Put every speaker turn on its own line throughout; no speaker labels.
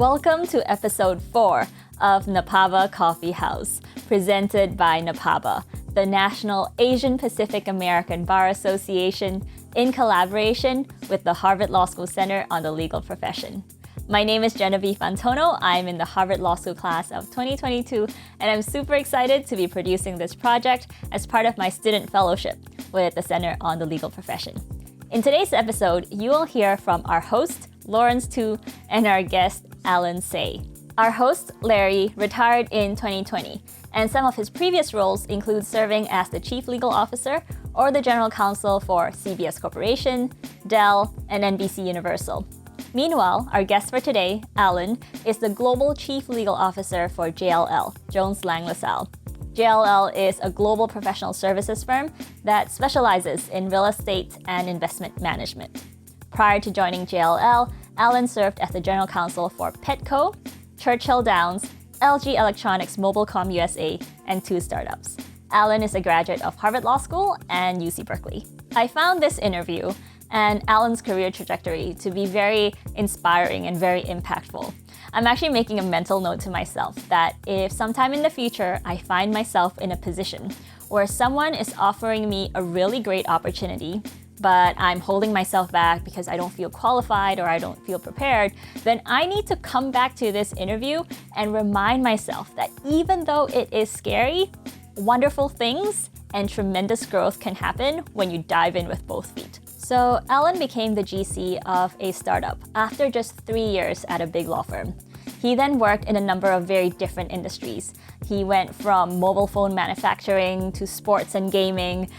Welcome to episode 4 of NAPABA Coffee House, presented by NAPABA, the National Asian Pacific American Bar Association, in collaboration with the Harvard Law School Center on the Legal Profession. My name is Genevieve Antono. I'm in the Harvard Law School class of 2022, and I'm super excited to be producing this project as part of my student fellowship with the Center on the Legal Profession. In today's episode, you will hear from our host, Lawrence Tu, and our guest, Alan Say. Our host, Larry, retired in 2020, and some of his previous roles include serving as the Chief Legal Officer or the General Counsel for CBS Corporation, Dell, and NBC Universal. Meanwhile, our guest for today, Alan, is the Global Chief Legal Officer for JLL, Jones Lang LaSalle. JLL is a global professional services firm that specializes in real estate and investment management. Prior to joining JLL, Alan served as the General Counsel for Petco, Churchill Downs, LG Electronics MobileComm U.S.A, and 2 startups. Alan is a graduate of Harvard Law School and UC Berkeley. I found this interview and Alan's career trajectory to be very inspiring and very impactful. I'm actually making a mental note to myself that if sometime in the future I find myself in a position where someone is offering me a really great opportunity, but I'm holding myself back because I don't feel qualified or I don't feel prepared, then I need to come back to this interview and remind myself that even though it is scary, wonderful things and tremendous growth can happen when you dive in with both feet. So Alan became the GC of a startup after just 3 years at a big law firm. He then worked in a number of very different industries. He went from mobile phone manufacturing to sports and gaming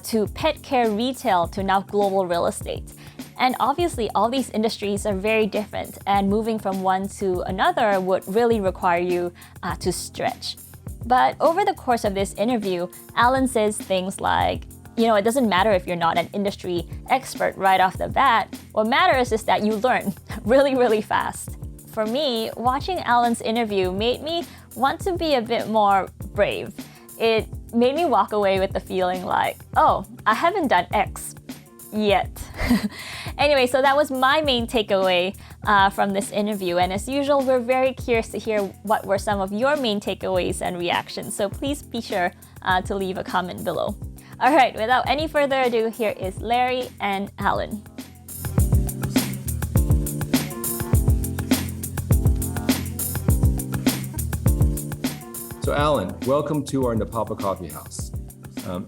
to pet care retail to now global real estate. And obviously, all these industries are very different, and moving from one to another would really require you to stretch. But over the course of this interview, Alan says things like, it doesn't matter if you're not an industry expert right off the bat. What matters is that you learn really, really fast. For me, watching Alan's interview made me want to be a bit more brave. It made me walk away with the feeling like, oh, I haven't done X yet. Anyway, so that was my main takeaway from this interview. And as usual, we're very curious to hear what were some of your main takeaways and reactions. So please be sure to leave a comment below. All right, without any further ado, here is Larry and Alan.
So Alan, welcome to our NAPABA Coffee House.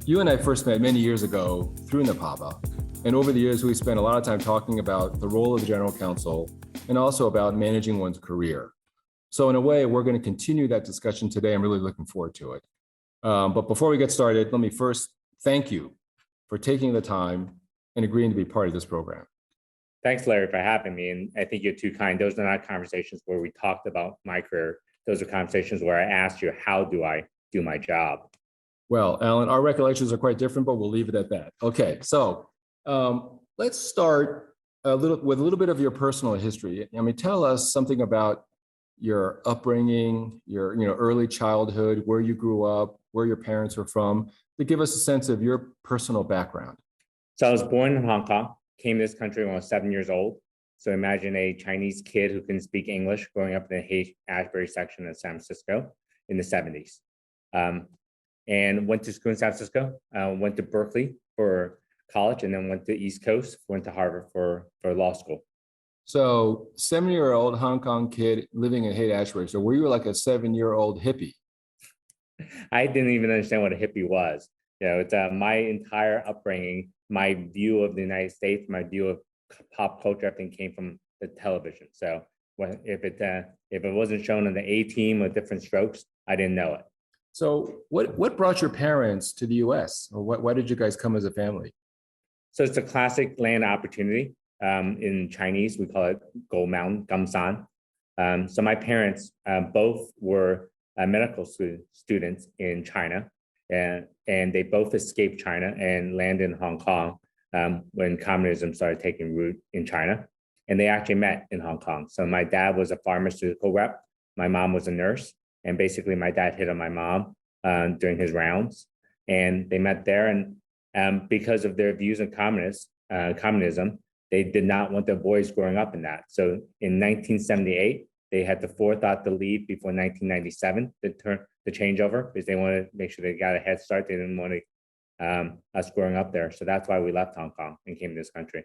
You and I first met many years ago through NAPABA, and over the years we spent a lot of time talking about the role of the General Counsel and also about managing one's career. So in a way, we're going to continue that discussion today. I'm really looking forward to it. But before we get started, let me first thank you for taking the time and agreeing to be part of this program.
Thanks, Larry, for having me. And I think you're too kind. Those are not conversations where we talked about my career. Those are conversations where I asked you, how do I do my job?
Well, Alan, our recollections are quite different, but we'll leave it at that. Okay, so let's start with a little bit of your personal history. Tell us something about your upbringing, your early childhood, where you grew up, where your parents were from, to give us a sense of your personal background.
So I was born in Hong Kong, came to this country when I was 7 years old. So imagine a Chinese kid who can speak English growing up in the Haight-Ashbury section of San Francisco in the 70s. And went to school in San Francisco, went to Berkeley for college, and then went to East Coast, went to Harvard for law school.
So 7-year-old Hong Kong kid living in Haight-Ashbury. So were you like a 7-year-old hippie?
I didn't even understand what a hippie was. It's my entire upbringing, my view of the United States, my view of pop culture, everything came from the television. So if it wasn't shown on the A-Team with different strokes, I didn't know it.
So what brought your parents to the U.S.? Or why did you guys come as a family?
So it's a classic land opportunity. In Chinese, we call it Go Mountain, Gamsan. So my parents both were medical students in China, and they both escaped China and landed in Hong Kong when communism started taking root in China. And they actually met in Hong Kong. So my dad was a pharmaceutical rep. My mom was a nurse. And basically my dad hit on my mom during his rounds. And they met there. And because of their views on communism, they did not want their boys growing up in that. So in 1978, They had the forethought to leave before 1997, the changeover, because they wanted to make sure they got a head start. They didn't want us growing up there. So that's why we left Hong Kong and came to this country.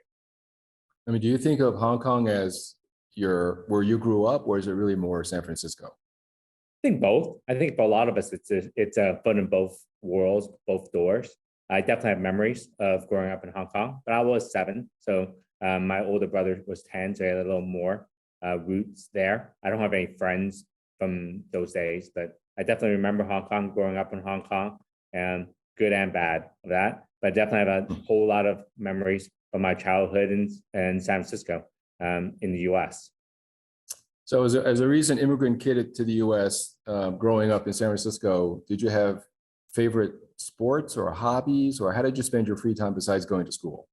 I mean, do you think of Hong Kong as where you grew up, or is it really more San Francisco?
I think both. I think for a lot of us, it's a foot in both worlds, both doors. I definitely have memories of growing up in Hong Kong, but I was 7. So my older brother was 10, so I had a little more roots there. I don't have any friends from those days, but I definitely remember Hong Kong, growing up in Hong Kong, and good and bad of that. But I definitely have a whole lot of memories from my childhood in San Francisco, in the U.S.
So as a recent immigrant kid to the U.S., growing up in San Francisco, did you have favorite sports or hobbies, or how did you spend your free time besides going to school?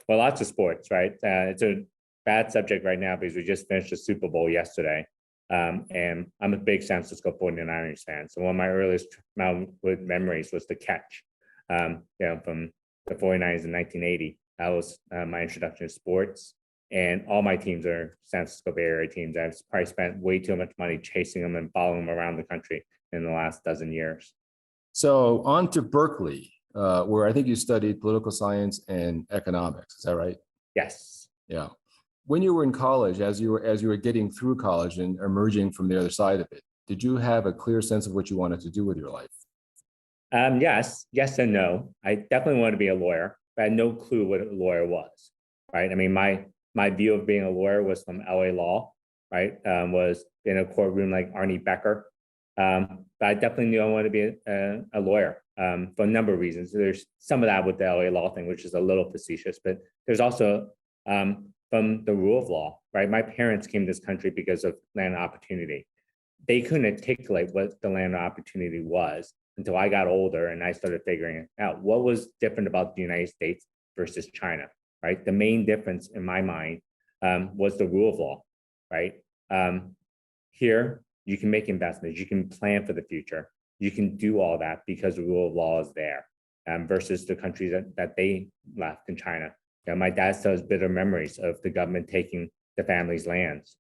Well, lots of sports, right? It's a bad subject right now because we just finished the Super Bowl yesterday. And I'm a big San Francisco 49ers fan. So one of my earliest childhood memories was the catch, from the 49ers in 1980. That was my introduction to sports. And all my teams are San Francisco Bay Area teams. I've probably spent way too much money chasing them and following them around the country in the last dozen years.
So on to Berkeley, where I think you studied political science and economics. Is that right?
Yes.
Yeah. When you were in college, as you were getting through college and emerging from the other side of it, did you have a clear sense of what you wanted to do with your life?
Yes and no. I definitely wanted to be a lawyer, but I had no clue what a lawyer was, right? I mean, my view of being a lawyer was from LA law, right? Was in a courtroom like Arnie Becker. But I definitely knew I wanted to be a lawyer for a number of reasons. There's some of that with the LA law thing, which is a little facetious, but there's also from the rule of law, right? My parents came to this country because of land opportunity. They couldn't articulate what the land opportunity was until I got older and I started figuring out what was different about the United States versus China, right? The main difference in my mind was the rule of law, right? Here, you can make investments, you can plan for the future, you can do all that because the rule of law is there, versus the countries that they left in China. My dad still has bitter memories of the government taking the family's lands.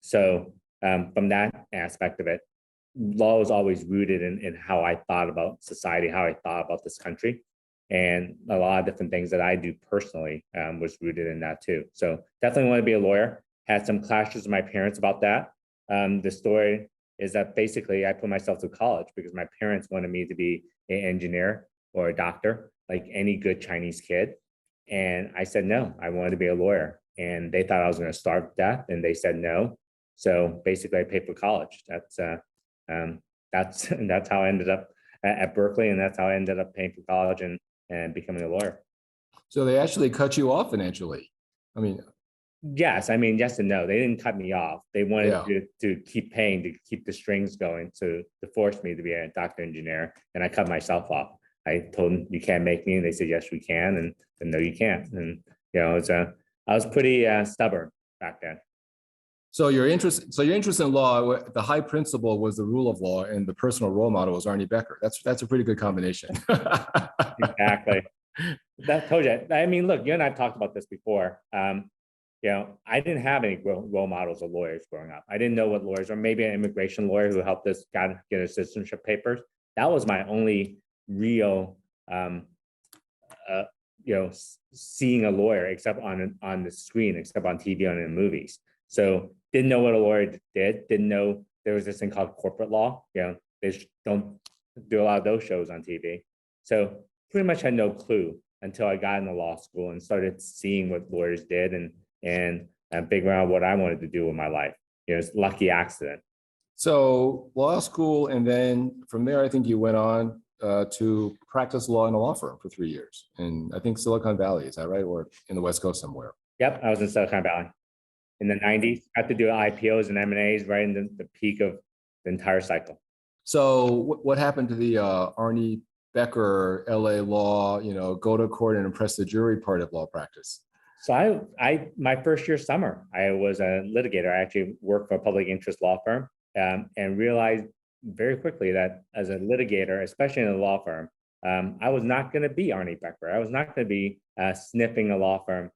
So from that aspect of it, law was always rooted in how I thought about society, how I thought about this country. And a lot of different things that I do personally was rooted in that too. So definitely want to be a lawyer. Had some clashes with my parents about that. The story is that basically I put myself through college because my parents wanted me to be an engineer or a doctor, like any good Chinese kid. And I said, no, I wanted to be a lawyer. And they thought I was going to starve to death, and they said no. So basically I paid for college. That's how I ended up at Berkeley, and that's how I ended up paying for college and becoming a lawyer.
So they actually cut you off financially. I mean,
yes and no. They didn't cut me off. They wanted to keep paying, to keep the strings going, to force me to be a doctor engineer, and I cut myself off. I told them, you can't make me, and they said, yes, we can, and no, you can't. And I was pretty stubborn back then.
So your interest in law, the high principle was the rule of law, and the personal role model was Arnie Becker. That's a pretty good combination.
Exactly. That told you. I mean, look, you and I've talked about this before. I didn't have any role models of lawyers growing up. I didn't know what lawyers are. Maybe an immigration lawyer who helped us get our citizenship papers. That was my only real, seeing a lawyer, except on the screen, except on TV and in movies. So didn't know what a lawyer did. Didn't know there was this thing called corporate law. They don't do a lot of those shows on TV. So pretty much had no clue until I got into law school and started seeing what lawyers did and figuring out what I wanted to do with my life. It's a lucky accident.
So law school, and then from there, I think you went on to practice law in a law firm for 3 years. And I think Silicon Valley, is that right? Or in the West Coast somewhere?
Yep, I was in Silicon Valley in the 90s. I had to do IPOs and M&As right in the peak of the entire cycle.
So what happened to the Arnie Becker, LA law, go to court and impress the jury part of law practice?
So my first year summer, I was a litigator. I actually worked for a public interest law firm and realized very quickly that as a litigator, especially in a law firm, I was not going to be Arnie Becker. I was not going to be sniffing a law firm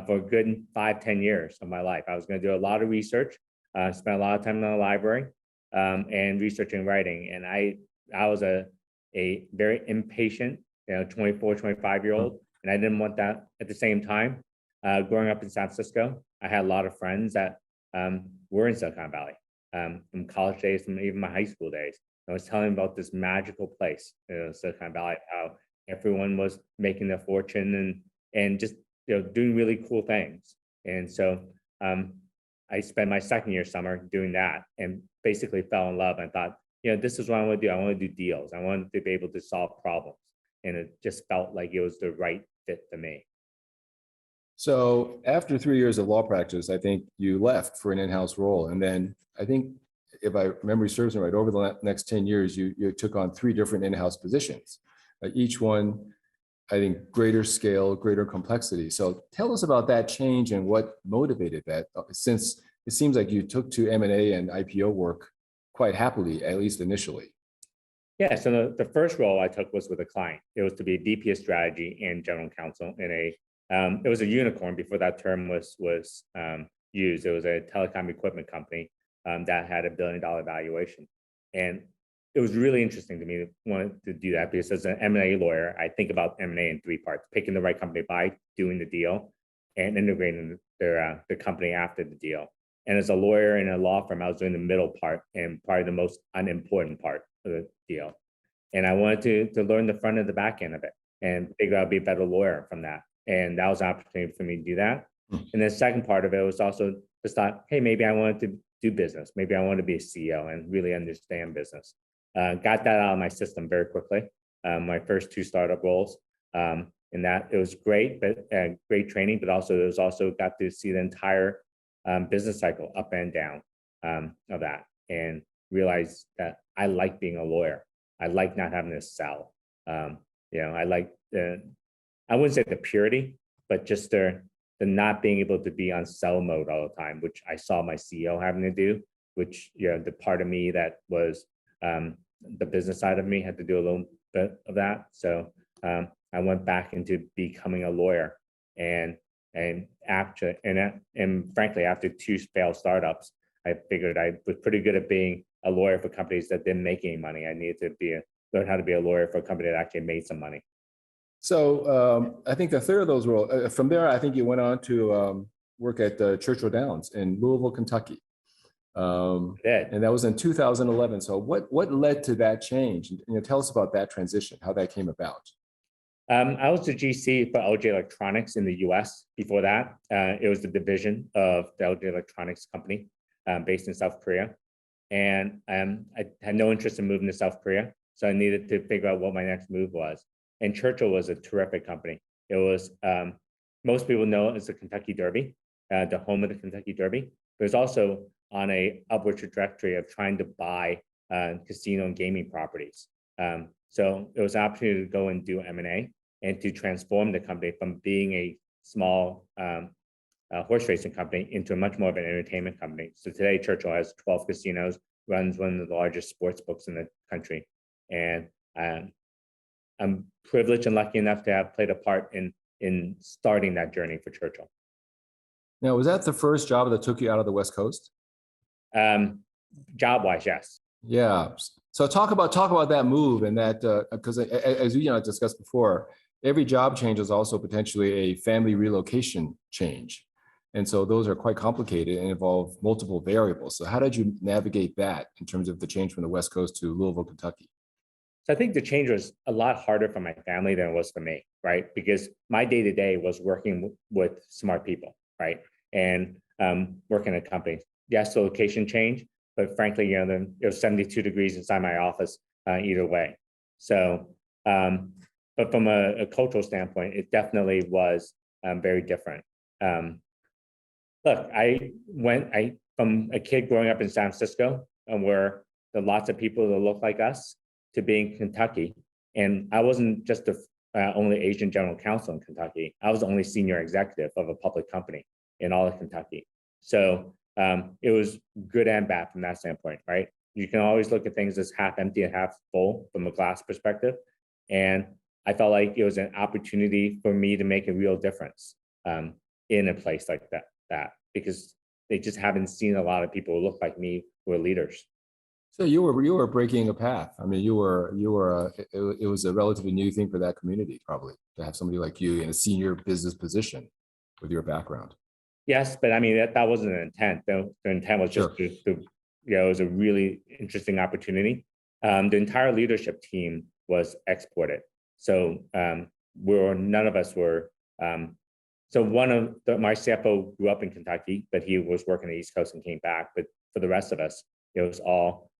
for a good 5-10 years of my life. I was going to do a lot of research. spent a lot of time in the library and researching and writing. And I was a very impatient, 24, 25-year-old, and I didn't want that. At the same time, growing up in San Francisco, I had a lot of friends that were in Silicon Valley from college days, from even my high school days. I was telling them about this magical place, Silicon Valley, how everyone was making their fortune and just doing really cool things. And so I spent my second year summer doing that and basically fell in love and thought, this is what I want to do. I want to do deals. I wanted to be able to solve problems. And it just felt like it was the right fit for me.
So after 3 years of law practice, I think you left for an in-house role. And then I think, if I memory serves me right, over the next 10 years, you took on 3 different in-house positions. Each one, I think, greater scale, greater complexity. So tell us about that change and what motivated that, since it seems like you took to M&A and IPO work quite happily, at least initially.
Yeah, so the first role I took was with a client. It was to be VP of strategy and general counsel in it was a unicorn before that term was used. It was a telecom equipment company that had $1 billion valuation. And it was really interesting to me to want to do that because as an M&A lawyer, I think about M&A in 3 parts: picking the right company to buy, doing the deal, and integrating their company after the deal. And as a lawyer in a law firm, I was doing the middle part and probably the most unimportant part of the deal. And I wanted to learn the front and the back end of it and figure out to be a better lawyer from that. And that was an opportunity for me to do that. And the second part of it was also just thought, hey, maybe I wanted to do business. Maybe I wanted to be a CEO and really understand business. Got that out of my system very quickly. My first 2 startup roles, and that it was great, but great training. But also, it was also got to see the entire business cycle up and down of that, and realize that I like being a lawyer. I like not having to sell. I like I wouldn't say the purity, but just the not being able to be on sell mode all the time, which I saw my CEO having to do, which, the part of me that was the business side of me had to do a little bit of that. So I went back into becoming a lawyer and frankly, after 2 failed startups, I figured I was pretty good at being a lawyer for companies that didn't make any money. I needed to learn how to be a lawyer for a company that actually made some money.
So I think the third of those roles, from there, I think you went on to work at Churchill Downs in Louisville, Kentucky. And that was in 2011. So what led to that change? Tell us about that transition, how that came about.
I was the GC for LG Electronics in the U.S. Before that, it was the division of the LG Electronics company based in South Korea. And I had no interest in moving to South Korea. So I needed to figure out what my next move was. And Churchill was a terrific company. It was, most people know it as the Kentucky Derby, the home of the Kentucky Derby. But it was also on a upward trajectory of trying to buy casino and gaming properties. So it was an opportunity to go and do M&A and to transform the company from being a small horse racing company into a much more of an entertainment company. So today, Churchill has 12 casinos, runs one of the largest sports books in the country. And I'm privileged and lucky enough to have played a part in starting that journey for Churchill.
Now, was that the first job that took you out of the West Coast?
Job-wise, yes.
Yeah. So talk about that move, and that because as you discussed before, every job change is also potentially a family relocation change, and so those are quite complicated and involve multiple variables. So how did you navigate that in terms of the change from the West Coast to Louisville, Kentucky?
So I think the change was a lot harder for my family than it was for me, right? Because my day-to-day was working with smart people, right? And working at companies. Yes, the location changed, but frankly, it was 72 degrees inside my office either way. So, but from a cultural standpoint, it definitely was very different. Look, from a kid growing up in San Francisco, where there are lots of people that look like us, to being Kentucky. And I wasn't just the only Asian General Counsel in Kentucky. I was the only senior executive of a public company in all of Kentucky. So it was good and bad from that standpoint, right? You can always look at things as half empty and half full from a glass perspective. And I felt like it was an opportunity for me to make a real difference in a place like that because they just haven't seen a lot of people who look like me who are leaders.
So you were breaking a path. I mean, it was a relatively new thing for that community, probably, to have somebody like you in a senior business position with your background.
Yes, but I mean, that wasn't the intent. The intent was just
Sure.
it was a really interesting opportunity. The entire leadership team was exported. So none of us were, so my CFO grew up in Kentucky, but he was working the East Coast and came back. But for the rest of us, it was all,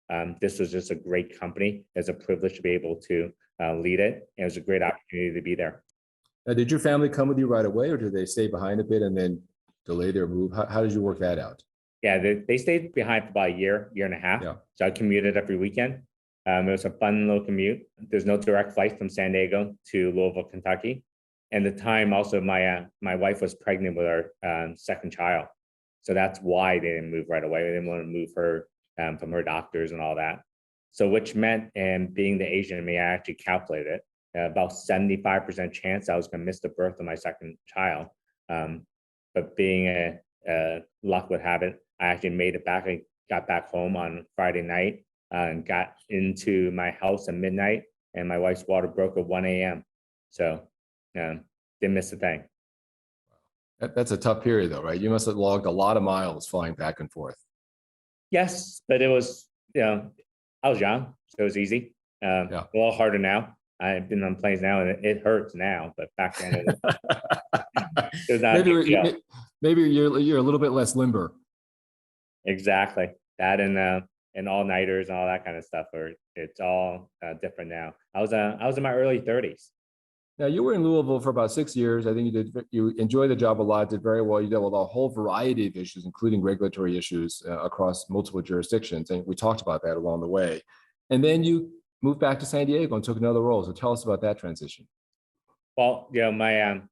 this was just a great company. It's a privilege to be able to lead it. And it was a great opportunity to be there.
Now, did your family come with you right away, or did they stay behind a bit and then delay their move? How did you work that out?
Yeah, they stayed behind for about a year and a half.
Yeah.
So I commuted every weekend. It was a fun little commute. There's no direct flight from San Diego to Louisville, Kentucky. And the time also, my wife was pregnant with our second child. So that's why they didn't move right away. They didn't want to move her from her doctors and all that. So which meant, and being the Asian in me, I actually calculated it, about 75% chance I was going to miss the birth of my second child. But being luck would have it, I actually made it back. I got back home on Friday night and got into my house at midnight, and my wife's water broke at 1 a.m. So didn't miss a thing.
That's a tough period, though, right? You must have logged a lot of miles flying back and forth.
Yes, but it was, I was young, so it was easy. A little harder now. I've been on planes now, and it hurts now, but back then it was not.
Maybe you're a little bit less limber.
Exactly. That and all-nighters and all that kind of stuff. It's all different now. I was in my early 30s.
Now, you were in Louisville for about 6 years. I think you enjoyed the job a lot, did very well. You dealt with a whole variety of issues, including regulatory issues across multiple jurisdictions. And we talked about that along the way. And then you moved back to San Diego and took another role. So tell us about that transition.
Well,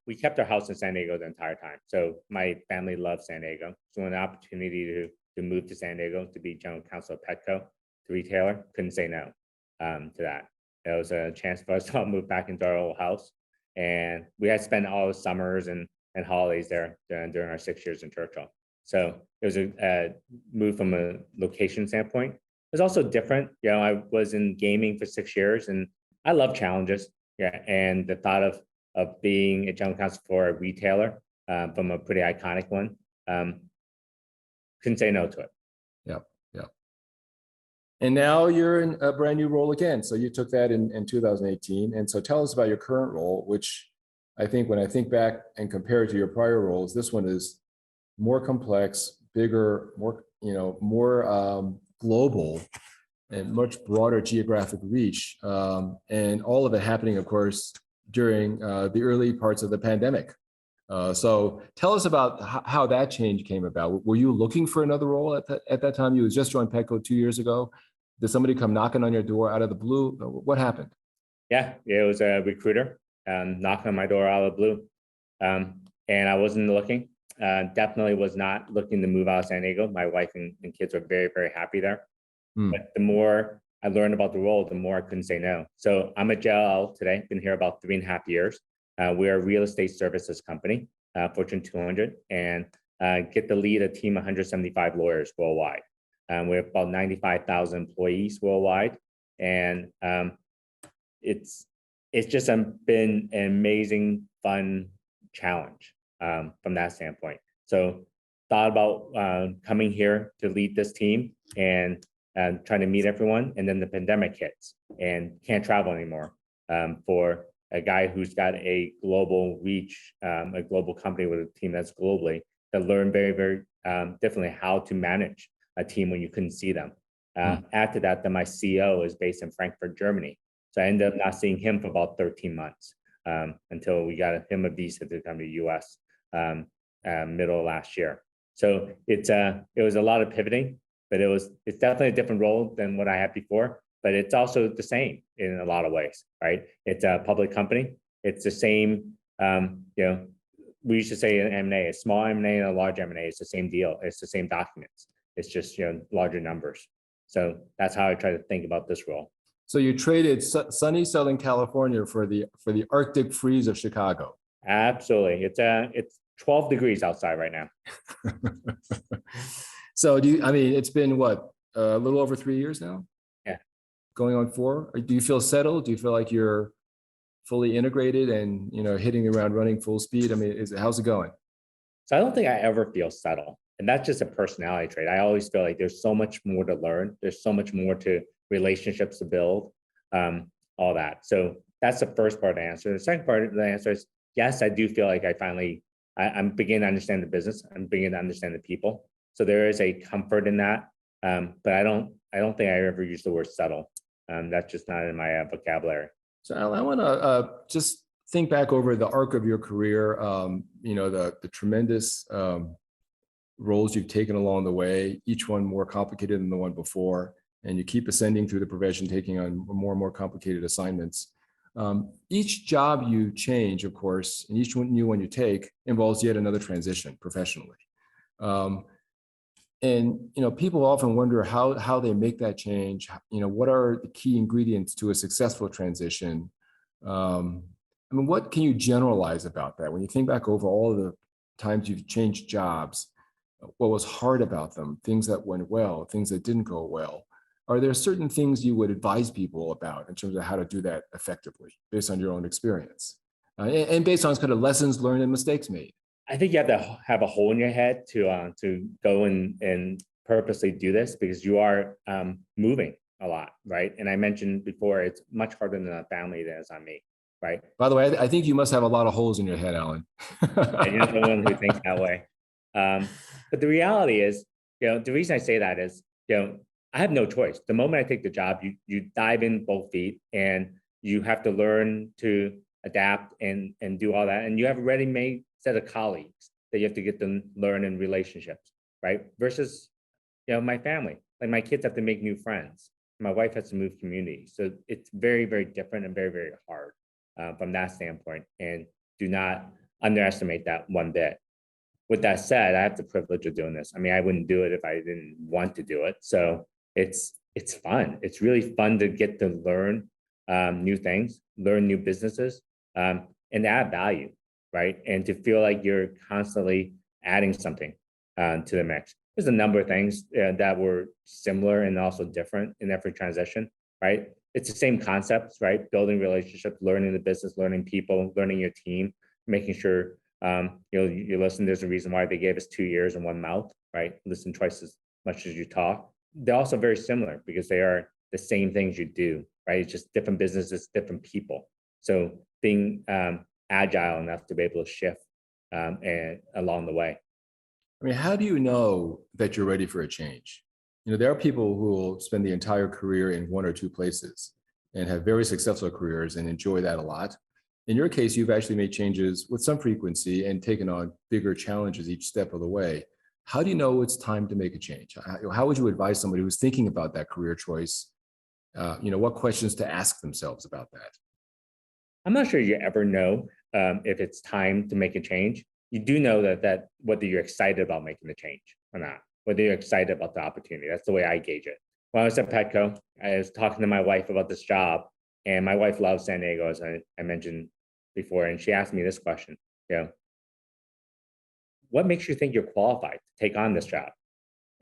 we kept our house in San Diego the entire time. So my family loved San Diego. So an opportunity to move to San Diego to be General Counsel of Petco, the retailer, couldn't say no to that. It was a chance for us to all move back into our old house. And we had spent all the summers and holidays there during our 6 years in Churchill. So it was a move from a location standpoint. It was also different. I was in gaming for 6 years, and I love challenges. Yeah, and the thought of being a general counsel for a retailer from a pretty iconic one, couldn't say no to it.
Yeah. And now you're in a brand new role again. So you took that in 2018. And so tell us about your current role, which I think when I think back and compare it to your prior roles, this one is more complex, bigger, more global, and much broader geographic reach. And all of it happening, of course, during the early parts of the pandemic. So tell us about how that change came about. Were you looking for another role at that time? You had just joined Petco 2 years ago. Did somebody come knocking on your door out of the blue? What happened?
Yeah, it was a recruiter knocking on my door out of the blue. And I wasn't looking. Definitely was not looking to move out of San Diego. My wife and kids were very, very happy there. But the more I learned about the role, the more I couldn't say no. So I'm at JLL today, been here about 3.5 years. We're a real estate services company, Fortune 200, and get to lead a team of 175 lawyers worldwide. We have about 95,000 employees worldwide. And it's just been an amazing, fun challenge from that standpoint. So thought about coming here to lead this team and trying to meet everyone. And then the pandemic hits and can't travel anymore for a guy who's got a global reach, a global company with a team that's globally, that learned very, very differently how to manage a team when you couldn't see them. After that, then my CEO is based in Frankfurt, Germany. So I ended up not seeing him for about 13 months until we got him a visa to come to the US middle of last year. So it was a lot of pivoting, but it's definitely a different role than what I had before, but it's also the same in a lot of ways, right? It's a public company. It's the same, we used to say an M&A, a small M&A and a large M&A, it's the same deal. It's the same documents. It's just, larger numbers. So that's how I try to think about this role.
So you traded sunny Southern California for the Arctic freeze of Chicago.
Absolutely. It's 12 degrees outside right now.
So it's been what, a little over 3 years now?
Yeah.
Going on 4? Do you feel settled? Do you feel like you're fully integrated and, hitting the ground running full speed? How's it going?
So I don't think I ever feel settled. And that's just a personality trait. I always feel like there's so much more to learn. There's so much more to relationships to build, all that. So that's the first part of the answer. The second part of the answer is, yes, I do feel like I'm beginning to understand the business. I'm beginning to understand the people. So there is a comfort in that. But I don't think I ever use the word settle. That's just not in my vocabulary.
So Al, I want to just think back over the arc of your career, the tremendous roles you've taken along the way, each one more complicated than the one before, and you keep ascending through the profession, taking on more and more complicated assignments. Each job you change, of course, and each new one you take involves yet another transition professionally. And people often wonder how they make that change. What are the key ingredients to a successful transition? What can you generalize about that? When you think back over all of the times you've changed jobs, what was hard about them, things that went well, things that didn't go well? Are there certain things you would advise people about in terms of how to do that effectively based on your own experience and based on kind of lessons learned and mistakes made?
I think you have to have a hole in your head to go and purposely do this, because you are moving a lot, right? And I mentioned before, it's much harder than a family than it's on me, right?
By the way, I think you must have a lot of holes in your head, Alan.
And you're the one who thinks that way. But the reality is, the reason I say that is, I have no choice. The moment I take the job, you dive in both feet, and you have to learn to adapt and do all that. And you have a ready-made set of colleagues that you have to get them learn in relationships, right? Versus, my family, like my kids have to make new friends. My wife has to move communities. So it's very, very different and very, very hard from that standpoint. And do not underestimate that one bit. With that said, I have the privilege of doing this. I wouldn't do it if I didn't want to do it. So it's fun. It's really fun to get to learn new things, learn new businesses, and add value, right? And to feel like you're constantly adding something to the mix. There's a number of things that were similar and also different in every transition, right? It's the same concepts, right? Building relationships, learning the business, learning people, learning your team, making sure you listen. There's a reason why they gave us 2 ears and 1 mouth, right? Listen twice as much as you talk. They're also very similar because they are the same things you do, right? It's just different businesses, different people. So being agile enough to be able to shift and along the way.
How do you know that you're ready for a change? There are people who will spend the entire career in 1 or 2 places and have very successful careers and enjoy that a lot. In your case, you've actually made changes with some frequency and taken on bigger challenges each step of the way. How do you know it's time to make a change? How would you advise somebody who's thinking about that career choice? What questions to ask themselves about that?
I'm not sure you ever know if it's time to make a change. You do know that whether you're excited about making the change or not, whether you're excited about the opportunity. That's the way I gauge it. When I was at Petco, I was talking to my wife about this job, and my wife loves San Diego, as I mentioned before, and she asked me this question, what makes you think you're qualified to take on this job?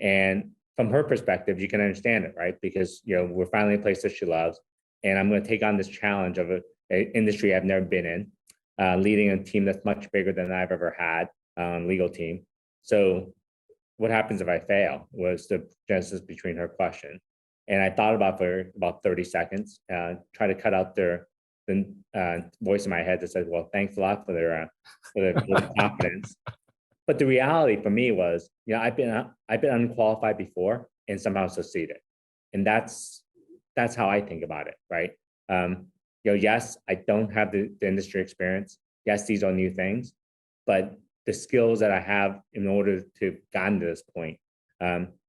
And from her perspective, you can understand it, right? Because, we're finally in a place that she loves, and I'm going to take on this challenge of an industry I've never been in, leading a team that's much bigger than I've ever had, legal team. So what happens if I fail was the genesis between her question. And I thought about for about 30 seconds, try to cut out the voice in my head that said, well, thanks a lot for their confidence. But the reality for me was, I've been unqualified before and somehow succeeded. And that's how I think about it, right? Yes, I don't have the industry experience. Yes, these are new things, but the skills that I have in order to get to this point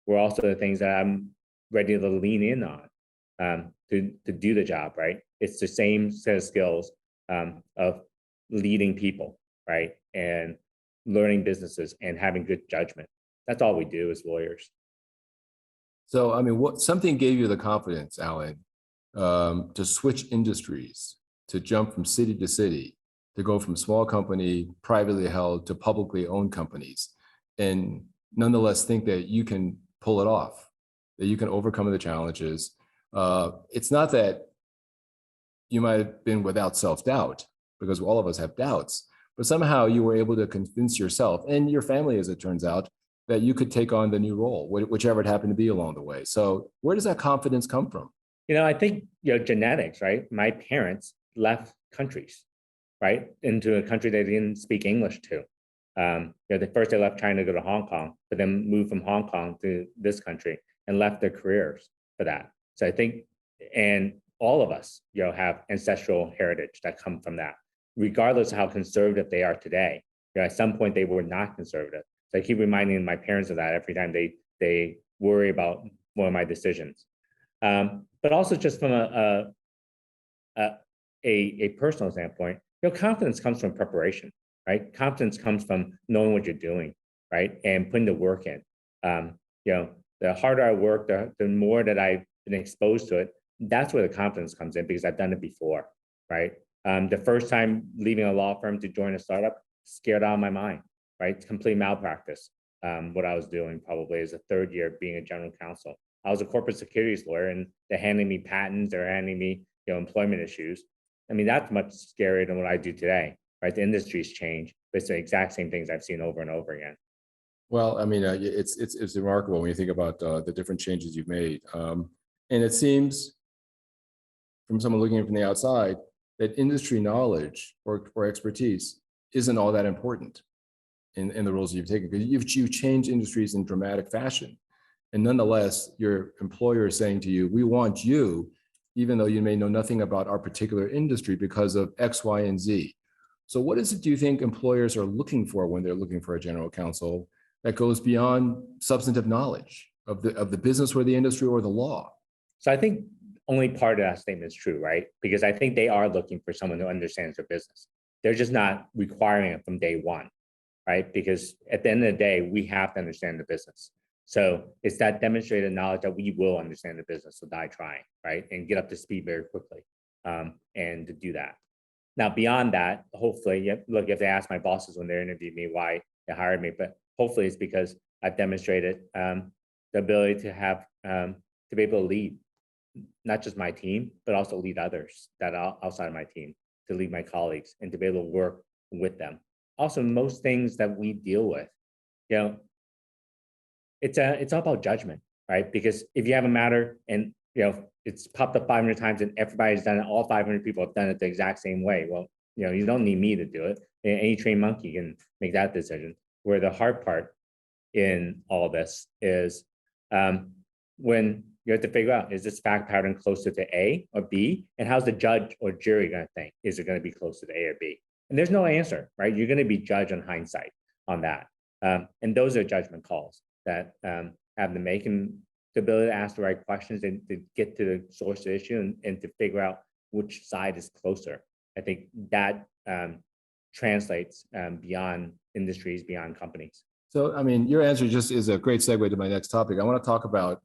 were also the things that I'm ready to lean in on to do the job, right? It's the same set of skills of leading people, right? And learning businesses and having good judgment. That's all we do as lawyers.
So, what something gave you the confidence, Alan, to switch industries, to jump from city to city, to go from small company, privately held, to publicly owned companies, and nonetheless think that you can pull it off, that you can overcome the challenges. It's not that you might have been without self-doubt, because all of us have doubts, but somehow you were able to convince yourself and your family, as it turns out, that you could take on the new role, whichever it happened to be along the way. So where does that confidence come from?
I think, genetics, right? My parents left countries, right? Into a country they didn't speak English to. First they left China to go to Hong Kong, but then moved from Hong Kong to this country and left their careers for that. So I think, and all of us, have ancestral heritage that come from that, regardless of how conservative they are today. At some point they were not conservative. So I keep reminding my parents of that every time they worry about one of my decisions. But also just from a personal standpoint, confidence comes from preparation, right? Confidence comes from knowing what you're doing, right? And putting the work in. The harder I work, the more that I've been exposed to it, that's where the confidence comes in, because I've done it before, right? The first time leaving a law firm to join a startup, scared out of my mind, right? It's complete malpractice. What I was doing probably as a third year being a general counsel. I was a corporate securities lawyer, and they're handing me patents, they're handing me, employment issues. I mean, that's much scarier than what I do today, right? The industry's changed, but it's the exact same things I've seen over and over again.
Well, I mean, it's remarkable when you think about the different changes you've made. And it seems, from someone looking in from the outside, that industry knowledge or expertise isn't all that important in the roles you've taken, because you've changed industries in dramatic fashion. And nonetheless, your employer is saying to you, we want you, even though you may know nothing about our particular industry, because of X, Y, and Z. So what is it, do you think, employers are looking for when they're looking for a general counsel that goes beyond substantive knowledge of the business or the industry or the law?
So I think only part of that statement is true, right? Because I think they are looking for someone who understands their business. They're just not requiring it from day one, right? Because at the end of the day, we have to understand the business. So it's that demonstrated knowledge that we will understand the business, so die trying, right? And get up to speed very quickly, and to do that. Now, beyond that, hopefully, look, if they ask my bosses when they interviewed me why they hired me, but hopefully it's because I've demonstrated the ability to have, to be able to lead, not just my team, but also lead others that are outside of my team, to lead my colleagues and to be able to work with them. Also, most things that we deal with, it's all about judgment, right? Because if you have a matter and it's popped up 500 times and everybody's done it, all 500 people have done it the exact same way. Well, you don't need me to do it. Any trained monkey can make that decision. Where the hard part in all this is when you have to figure out, is this fact pattern closer to A or B? And how's the judge or jury going to think? Is it going to be closer to A or B? And there's no answer, right? You're going to be judged on hindsight on that. And those are judgment calls that have to make, and the ability to ask the right questions and to get to the source of the issue and to figure out which side is closer. I think that translates beyond industries, beyond companies.
So, I mean, your answer just is a great segue to my next topic. I want to talk about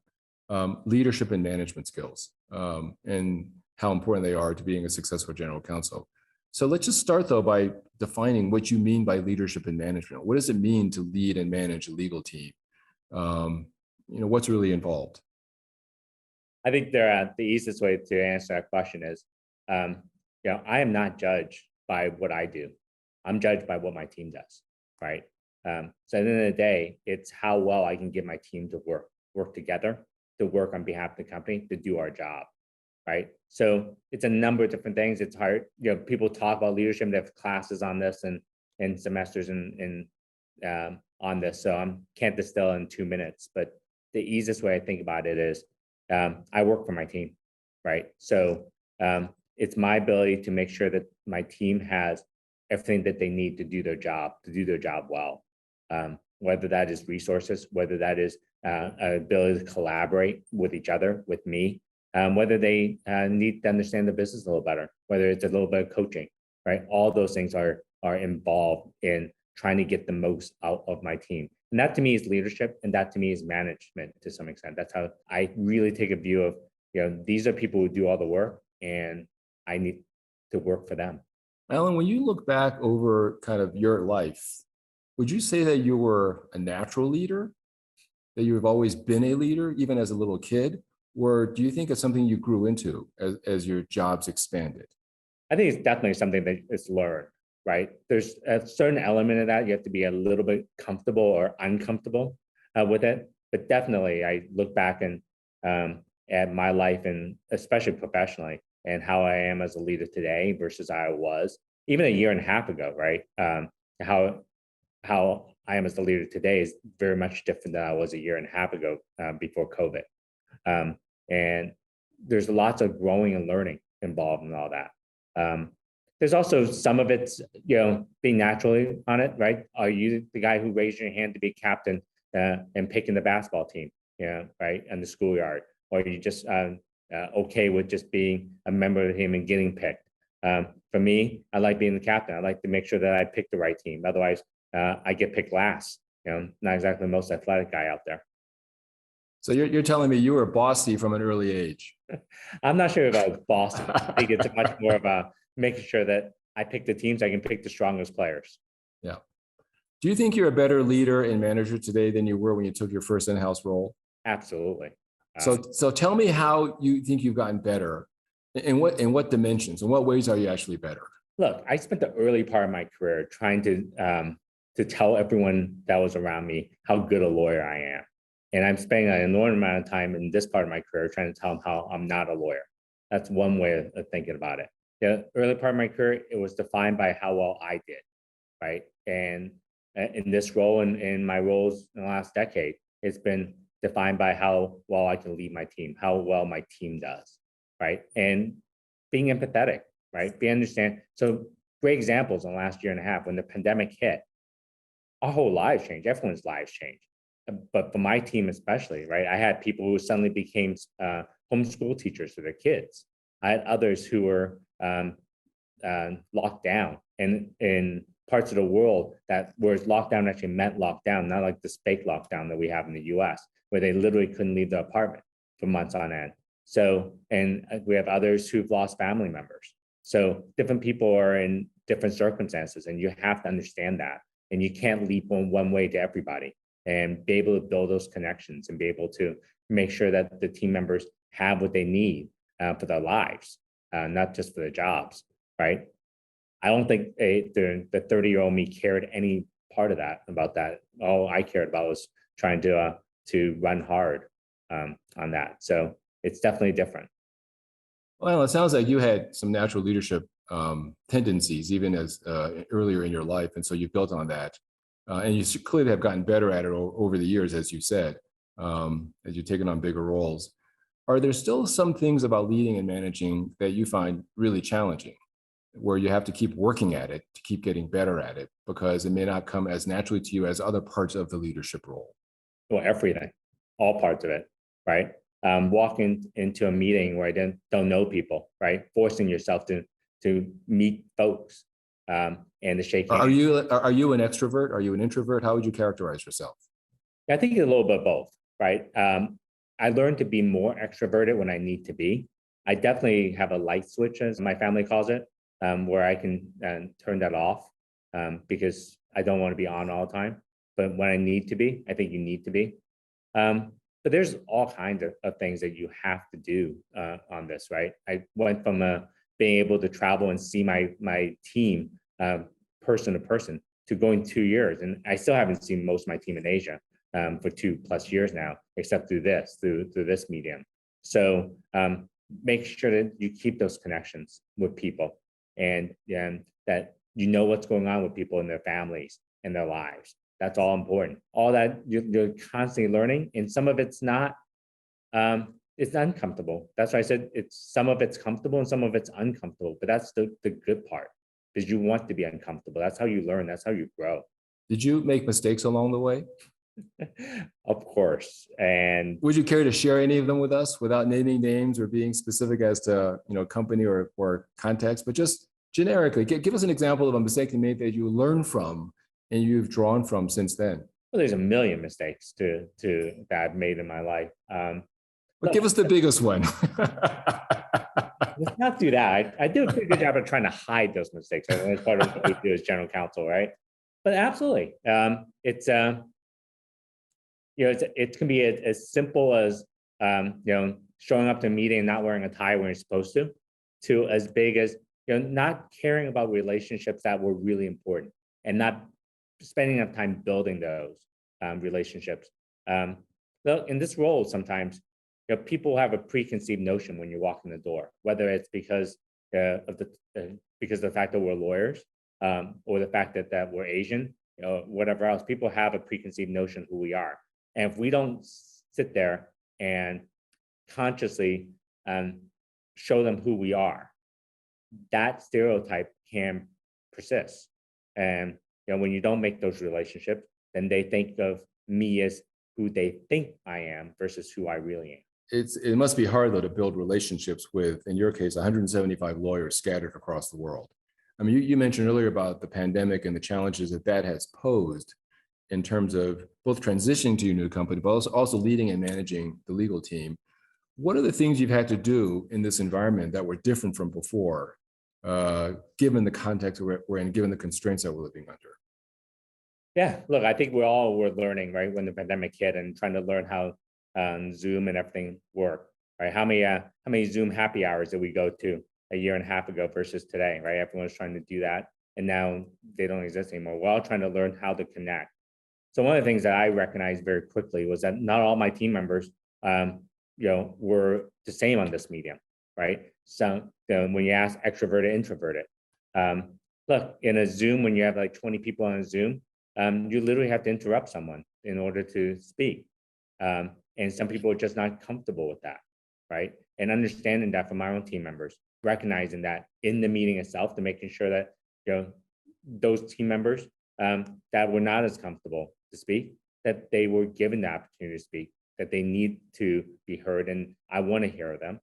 leadership and management skills and how important they are to being a successful general counsel. So let's just start, though, by defining what you mean by leadership and management. What does it mean to lead and manage a legal team? What's really involved?
I think the easiest way to answer that question is, I am not judged by what I do. I'm judged by what my team does, right? So at the end of the day, it's how well I can get my team to work together, to work on behalf of the company, to do our job, right? So it's a number of different things. It's hard, people talk about leadership, they have classes on this and semesters and on this. So I can't distill in 2 minutes, but the easiest way I think about it is I work for my team, right? So it's my ability to make sure that my team has everything that they need to do their job well. Whether that is resources, whether that is an ability to collaborate with each other, with me, whether they need to understand the business a little better, whether it's a little bit of coaching, right? All those things are involved in trying to get the most out of my team. And that to me is leadership, and that to me is management to some extent. That's how I really take a view of, these are people who do all the work and I need to work for them.
Alan, when you look back over kind of your life, would you say that you were a natural leader, that you've always been a leader, even as a little kid? Or do you think it's something you grew into as your jobs expanded?
I think it's definitely something that is learned, right? There's a certain element of that. You have to be a little bit comfortable or uncomfortable with it. But definitely, I look back and at my life, and especially professionally, and how I am as a leader today versus I was even a year and a half ago, right? How I am as a leader today is very much different than I was a year and a half ago before COVID. And there's lots of growing and learning involved in all that. There's also some of it's, being naturally on it, right? Are you the guy who raised your hand to be captain and picking the basketball team, right, in the schoolyard? Or are you just okay with just being a member of the team and getting picked? For me, I like being the captain. I like to make sure that I pick the right team. Otherwise, I get picked last. Not exactly the most athletic guy out there.
So you're telling me you were bossy from an early age?
I'm not sure about bossy. I think it's much more about making sure that I pick the teams, I can pick the strongest players.
Yeah. Do you think you're a better leader and manager today than you were when you took your first in-house role?
Absolutely.
So tell me how you think you've gotten better. In what dimensions? In what ways are you actually better?
Look, I spent the early part of my career trying to tell everyone that was around me how good a lawyer I am. And I'm spending an enormous amount of time in this part of my career trying to tell them how I'm not a lawyer. That's one way of thinking about it. The early part of my career, it was defined by how well I did, right? And in this role and in my roles in the last decade, it's been defined by how well I can lead my team, how well my team does, right? And being empathetic, right? Being understand. So great examples in the last year and a half when the pandemic hit, our whole lives changed, everyone's lives changed. But for my team especially, right? I had people who suddenly became homeschool teachers to their kids. I had others who were locked down and in parts of the world that whereas lockdown actually meant lockdown, not like this fake lockdown that we have in the US, where they literally couldn't leave the apartment for months on end. So, and we have others who've lost family members. So different people are in different circumstances and you have to understand that. And you can't leap one way to everybody and be able to build those connections and be able to make sure that the team members have what they need for their lives, not just for their jobs, right? I don't think the 30-year-old me cared any part of that about that. All I cared about was trying to run hard on that. So it's definitely different.
Well, it sounds like you had some natural leadership tendencies even as earlier in your life, and so you built on that. And you clearly have gotten better at it over the years, as you said, as you've taken on bigger roles. Are there still some things about leading and managing that you find really challenging, where you have to keep working at it to keep getting better at it because it may not come as naturally to you as other parts of the leadership role?
Well, everything, all parts of it, right? Walking into a meeting where I don't know people, right? Forcing yourself to meet folks. And to shake hands.
Are you an extrovert? Are you an introvert? How would you characterize yourself?
I think a little bit of both, right? I learned to be more extroverted when I need to be. I definitely have a light switch, as my family calls it, where I can turn that off because I don't want to be on all the time. But when I need to be, I think you need to be. But there's all kinds of things that you have to do on this, right? I went from being able to travel and see my team person to person to going 2 years. And I still haven't seen most of my team in Asia for 2+ years now, except through this medium. So make sure that you keep those connections with people and that you know what's going on with people in their families and their lives. That's all important. All that you're constantly learning, and some of it's not, it's uncomfortable. That's why I said some of it's comfortable and some of it's uncomfortable, but that's the good part, because you want to be uncomfortable. That's how you learn. That's how you grow.
Did you make mistakes along the way?
Of course. And
would you care to share any of them with us without naming names or being specific as to company or context, but just generically give us an example of a mistake you made that you learned from and you've drawn from since then?
Well, there's a million mistakes that I've made in my life.
But give us the biggest one.
let's not do that. I do a pretty good job of trying to hide those mistakes. I think that's part of what we do as general counsel, right? But absolutely, it's it can be as simple as showing up to a meeting and not wearing a tie when you're supposed to as big as not caring about relationships that were really important and not spending enough time building those relationships. In this role, sometimes people have a preconceived notion when you walk in the door, whether it's because of the fact that we're lawyers or the fact that we're Asian, whatever else. People have a preconceived notion who we are, and if we don't sit there and consciously show them who we are, that stereotype can persist. And when you don't make those relationships, then they think of me as who they think I am versus who I really am.
It must be hard, though, to build relationships with, in your case, 175 lawyers scattered across the world. I mean, you mentioned earlier about the pandemic and the challenges that has posed in terms of both transitioning to your new company, but also leading and managing the legal team. What are the things you've had to do in this environment that were different from before, given the context we're in, given the constraints that we're living under?
Yeah, look, I think we're learning, right, when the pandemic hit and trying to learn how Zoom and everything work, right? How many Zoom happy hours did we go to a year and a half ago versus today, right? Everyone's trying to do that, and now they don't exist anymore. We're all trying to learn how to connect. So one of the things that I recognized very quickly was that not all my team members, were the same on this medium, right? So when you ask extroverted, introverted, look, in a Zoom, when you have like 20 people on a Zoom, you literally have to interrupt someone in order to speak. And some people are just not comfortable with that, right? And understanding that from our own team members, recognizing that in the meeting itself, to making sure that those team members that were not as comfortable to speak, that they were given the opportunity to speak, that they need to be heard, and I want to hear them.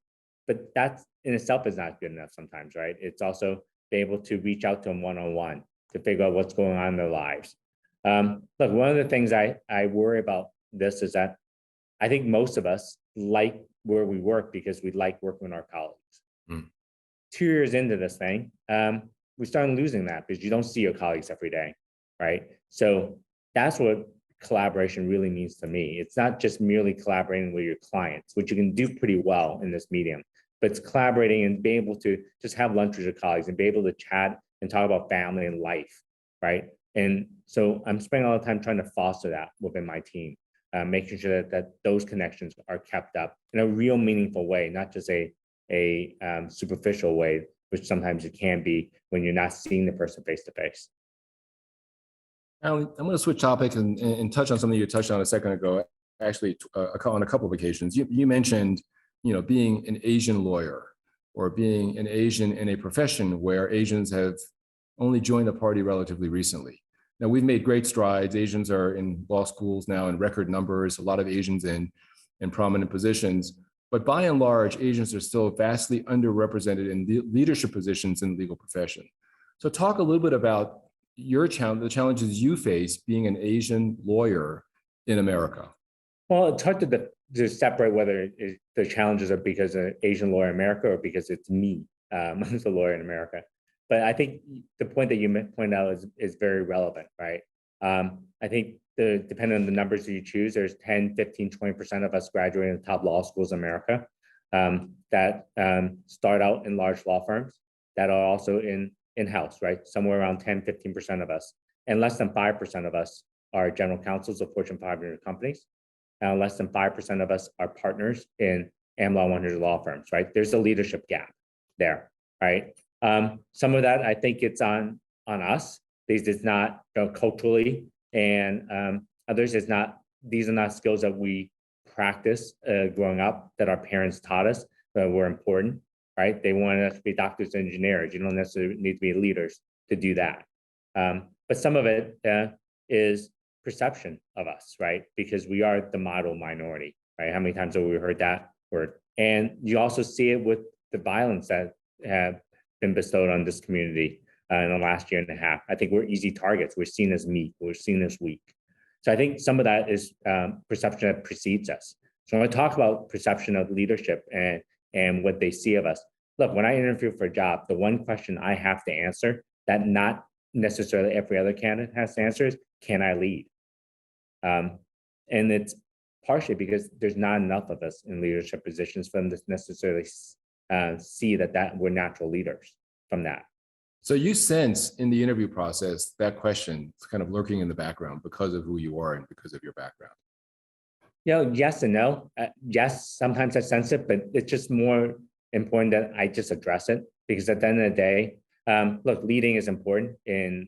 But that in itself is not good enough sometimes, right? It's also be able to reach out to them one-on-one to figure out what's going on in their lives. Look, one of the things I worry about this is that I think most of us like where we work because we like working with our colleagues. 2 years into this thing, we started losing that because you don't see your colleagues every day, right? So that's what collaboration really means to me. It's not just merely collaborating with your clients, which you can do pretty well in this medium, but it's collaborating and being able to just have lunch with your colleagues and be able to chat and talk about family and life, right? And so I'm spending a lot of time trying to foster that within my team, making sure that those connections are kept up in a real meaningful way, not just a superficial way, which sometimes it can be when you're not seeing the person face to face.
I'm going to switch topics and touch on something you touched on a second ago, actually on a couple of occasions. You mentioned, being an Asian lawyer or being an Asian in a profession where Asians have only joined the party relatively recently. Now, we've made great strides. Asians are in law schools now in record numbers, a lot of Asians in prominent positions. But by and large, Asians are still vastly underrepresented in leadership positions in the legal profession. So talk a little bit about the challenges you face being an Asian lawyer in America.
Well, it's hard to separate whether the challenges are because of an Asian lawyer in America or because it's me as a lawyer in America. But I think the point that you pointed out is very relevant, right? I think depending on the numbers that you choose, there's 10, 15, 20% of us graduating in the top law schools in America that start out in large law firms that are also in-house, right? Somewhere around 10, 15% of us. And less than 5% of us are general counsels of Fortune 500 companies. And less than 5% of us are partners in AmLaw 100 law firms, right? There's a leadership gap there, right? Some of that, I think it's on us. These are not culturally, and others these are not skills that we practice growing up that our parents taught us that were important, right? They wanted us to be doctors and engineers. You don't necessarily need to be leaders to do that. But some of it is perception of us, right? Because we are the model minority, right? How many times have we heard that word? And you also see it with the violence that have been bestowed on this community in the last year and a half. I think we're easy targets. We're seen as meek. We're seen as weak. So I think some of that is perception that precedes us. So when I talk about perception of leadership and what they see of us, look, when I interview for a job, the one question I have to answer that not necessarily every other candidate has to answer is, can I lead? And it's partially because there's not enough of us in leadership positions for them to necessarily see that we're natural leaders from that.
So you sense in the interview process that question is kind of lurking in the background because of who you are and because of your background.
Yes and no. Yes, sometimes I sense it, but it's just more important that I just address it, because at the end of the day, look, leading is important in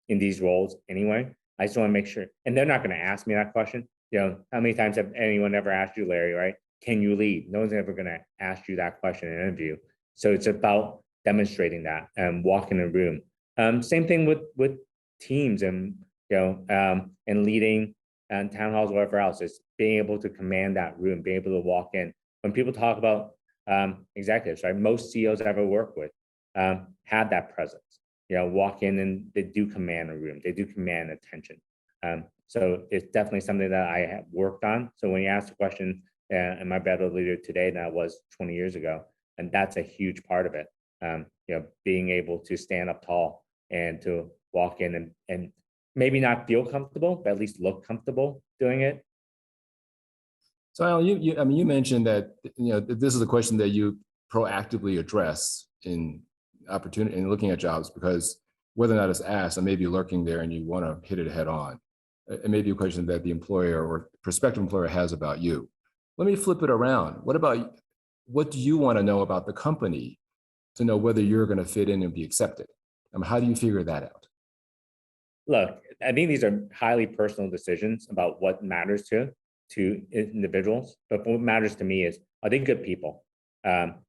these roles anyway. I just want to make sure, and they're not going to ask me that question. How many times have anyone ever asked you, Larry, right? Can you lead? No one's ever going to ask you that question in an interview. So it's about demonstrating that and walking in a room. Same thing with teams and and leading and town halls, whatever else, is being able to command that room, being able to walk in. When people talk about executives, right? Most CEOs I ever work with have that presence. Walk in and they do command a room. They do command attention. So it's definitely something that I have worked on. So when you ask the question, am I better leader today than I was 20 years ago? And that's a huge part of it. Being able to stand up tall and to walk in and maybe not feel comfortable, but at least look comfortable doing it.
So Alan, you mentioned that this is a question that you proactively address in opportunity and looking at jobs, because whether or not it's asked, it may be lurking there and you want to hit it head on. It may be a question that the employer or prospective employer has about you. Let me flip it around. What do you want to know about the company to know whether you're going to fit in and be accepted? How do you figure that out?
Look, I think these are highly personal decisions about what matters to individuals. But what matters to me is, are they good people?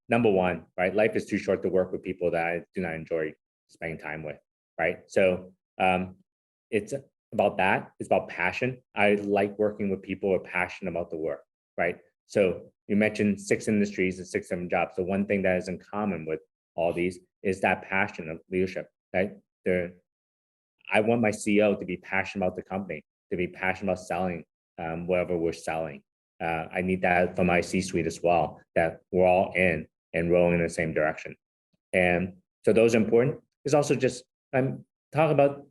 Number one, right? Life is too short to work with people that I do not enjoy spending time with, right? So it's about that. It's about passion. I like working with people who are passionate about the work, right? So you mentioned 6 industries and 6 different jobs. So one thing that is in common with all these is that passion of leadership, right? I want my CEO to be passionate about the company, to be passionate about selling whatever we're selling. I need that from my C-suite as well, that we're all in and rowing in the same direction. And so those are important. It's also just talk about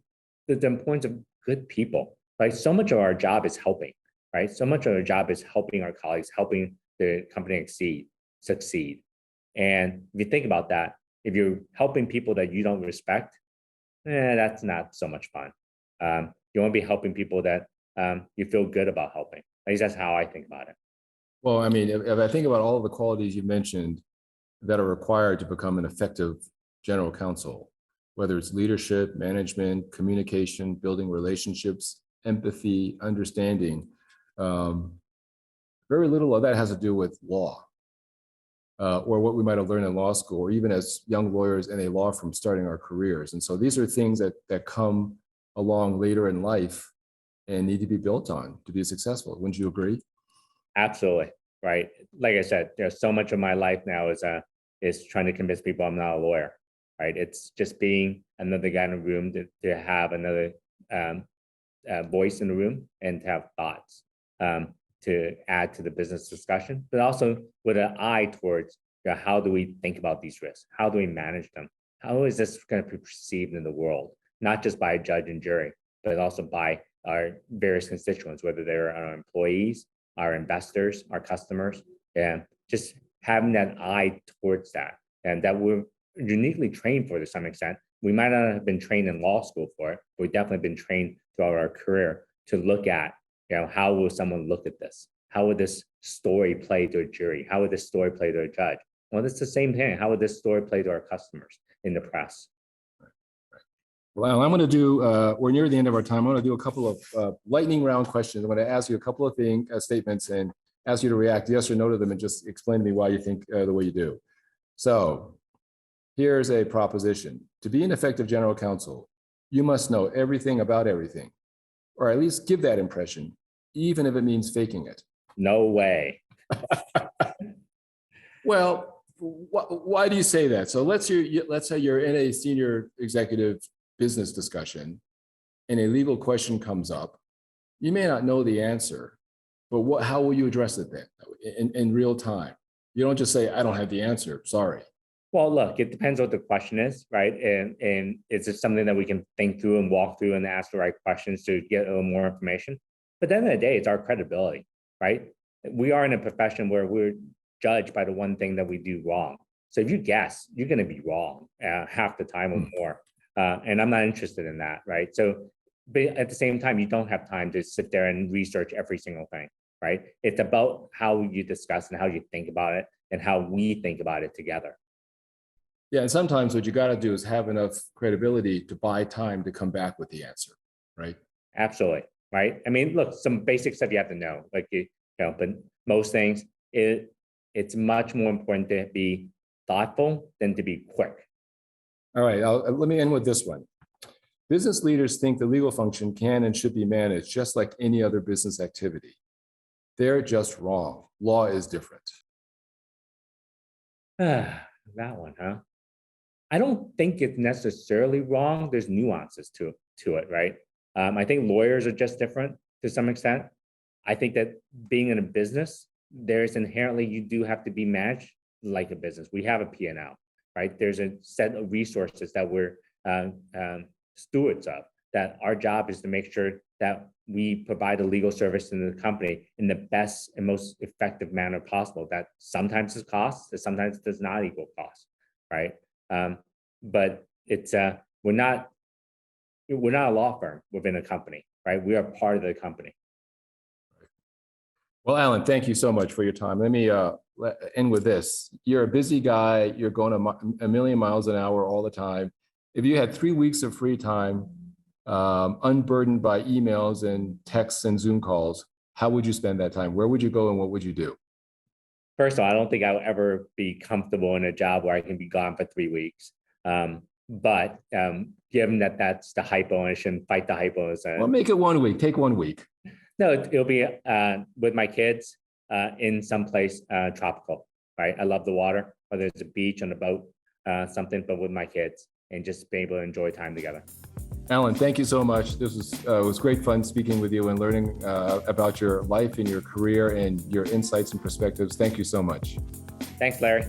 the importance of good people, right? So much of our job is helping, right? So much of our job is helping our colleagues, helping the company succeed. And if you think about that, if you're helping people that you don't respect, that's not so much fun. You want to be helping people that you feel good about helping. At least that's how I think about it.
Well, if I think about all of the qualities you mentioned that are required to become an effective general counsel, whether it's leadership, management, communication, building relationships, empathy, understanding, very little of that has to do with law or what we might have learned in law school, or even as young lawyers in a law firm starting our careers. And so these are things that come along later in life and need to be built on to be successful. Wouldn't you agree?
Absolutely, right? Like I said, there's so much of my life now is trying to convince people I'm not a lawyer, right? It's just being another guy in the room to have another voice in the room and to have thoughts to add to the business discussion, but also with an eye towards how do we think about these risks? How do we manage them? How is this going to be perceived in the world? Not just by a judge and jury, but also by our various constituents, whether they're our employees, our investors, our customers, and just having that eye towards that. And that we're uniquely trained for to some extent. We might not have been trained in law school for it, but we've definitely been trained throughout our career to look at, how will someone look at this? How would this story play to a jury? How would this story play to a judge? Well, it's the same thing. How would this story play to our customers in the press?
Well, I'm going to do, we're near the end of our time. I'm going to do a couple of lightning round questions. I'm going to ask you a couple of statements and ask you to react yes or no to them and just explain to me why you think the way you do. So here's a proposition. To be an effective general counsel, you must know everything about everything, or at least give that impression, even if it means faking it.
No way.
Well, why do you say that? So let's say you're in a senior executive business discussion and a legal question comes up. You may not know the answer, but how will you address it then in real time? You don't just say, I don't have the answer, sorry.
Well, look, it depends what the question is, right? And is it something that we can think through and walk through and ask the right questions to get a little more information? But at the end of the day, it's our credibility, right? We are in a profession where we're judged by the one thing that we do wrong. So if you guess, you're going to be wrong half the time or more. And I'm not interested in that, right? So, but at the same time, you don't have time to sit there and research every single thing, right? It's about how you discuss and how you think about it and how we think about it together.
Yeah, and sometimes what you got to do is have enough credibility to buy time to come back with the answer, right?
Absolutely, right? I mean, look, some basic stuff you have to know, like but most things, it's much more important to be thoughtful than to be quick.
All right, let me end with this one. Business leaders think the legal function can and should be managed just like any other business activity. They're just wrong. Law is different.
That one, huh? I don't think it's necessarily wrong. There's nuances to it, right? I think lawyers are just different to some extent. I think that being in a business, there's inherently, you do have to be managed like a business. We have a P&L, right? There's a set of resources that we're stewards of, that our job is to make sure that we provide a legal service in the company in the best and most effective manner possible. That sometimes is cost, that sometimes does not equal cost, right? But it's we're not a law firm within a company, right? We are part of the company.
Well, Alan, thank you so much for your time. Let me end with this. You're a busy guy. You're going a million miles an hour all the time. If you had 3 weeks of free time, unburdened by emails and texts and Zoom calls, how would you spend that time? Where would you go and what would you do?
First of all, I don't think I will ever be comfortable in a job where I can be gone for 3 weeks. But given that that's the hypo and I shouldn't fight the hypo.
Well, make it 1 week. Take 1 week.
No, it'll be with my kids in someplace tropical, right? I love the water, whether it's a beach, on a boat, something, but with my kids and just be able to enjoy time together.
Alan, thank you so much. This was great fun speaking with you and learning about your life and your career and your insights and perspectives. Thank you so much.
Thanks, Larry.